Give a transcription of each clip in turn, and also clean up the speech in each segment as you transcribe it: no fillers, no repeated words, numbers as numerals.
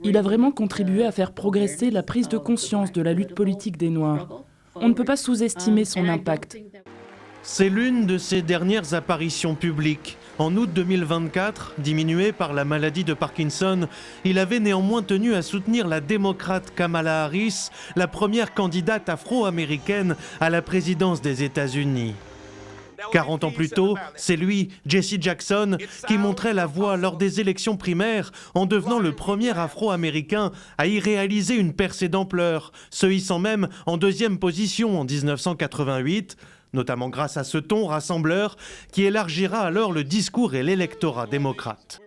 Il a vraiment contribué à faire progresser la prise de conscience de la lutte politique des Noirs. On ne peut pas sous-estimer son impact. C'est l'une de ses dernières apparitions publiques. En août 2024, diminué par la maladie de Parkinson, il avait néanmoins tenu à soutenir la démocrate Kamala Harris, la première candidate afro-américaine à la présidence des États-Unis. 40 ans plus tôt, c'est lui, Jesse Jackson, qui montrait la voie lors des élections primaires en devenant le premier afro-américain à y réaliser une percée d'ampleur, se hissant même en deuxième position en 1988, notamment grâce à ce ton rassembleur qui élargira alors le discours et l'électorat démocrate.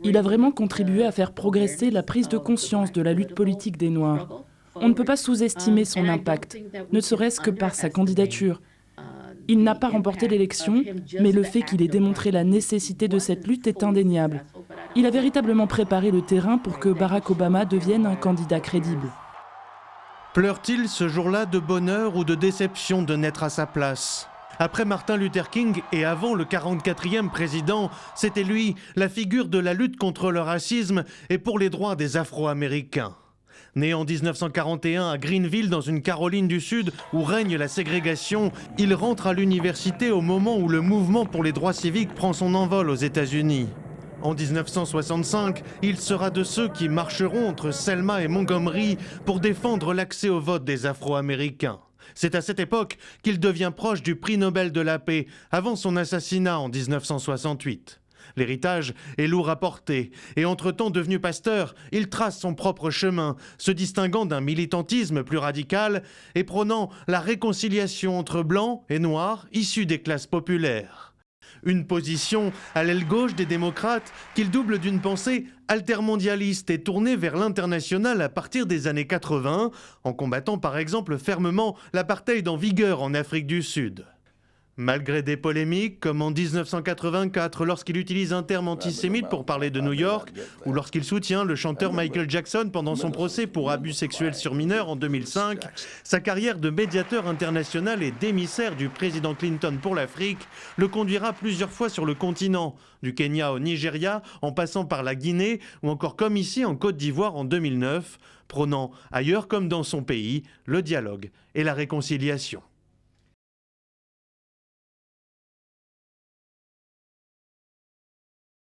Il a vraiment contribué à faire progresser la prise de conscience de la lutte politique des Noirs. On ne peut pas sous-estimer son impact, ne serait-ce que par sa candidature. Il n'a pas remporté l'élection, mais le fait qu'il ait démontré la nécessité de cette lutte est indéniable. Il a véritablement préparé le terrain pour que Barack Obama devienne un candidat crédible. Pleure-t-il ce jour-là de bonheur ou de déception de n'être à sa place ? Après Martin Luther King et avant le 44e président, c'était lui, la figure de la lutte contre le racisme et pour les droits des Afro-Américains. Né en 1941 à Greenville, dans une Caroline du Sud où règne la ségrégation, il rentre à l'université au moment où le mouvement pour les droits civiques prend son envol aux États-Unis. En 1965, il sera de ceux qui marcheront entre Selma et Montgomery pour défendre l'accès au vote des Afro-Américains. C'est à cette époque qu'il devient proche du prix Nobel de la paix, avant son assassinat en 1968. L'héritage est lourd à porter, et entre-temps devenu pasteur, il trace son propre chemin, se distinguant d'un militantisme plus radical et prônant la réconciliation entre blancs et noirs issus des classes populaires. Une position à l'aile gauche des démocrates qu'il double d'une pensée altermondialiste et tournée vers l'international à partir des années 80, en combattant par exemple fermement l'apartheid en vigueur en Afrique du Sud. Malgré des polémiques, comme en 1984 lorsqu'il utilise un terme antisémite pour parler de New York, ou lorsqu'il soutient le chanteur Michael Jackson pendant son procès pour abus sexuels sur mineurs en 2005, sa carrière de médiateur international et d'émissaire du président Clinton pour l'Afrique le conduira plusieurs fois sur le continent, du Kenya au Nigeria, en passant par la Guinée, ou encore comme ici en Côte d'Ivoire en 2009, prônant, ailleurs comme dans son pays, le dialogue et la réconciliation.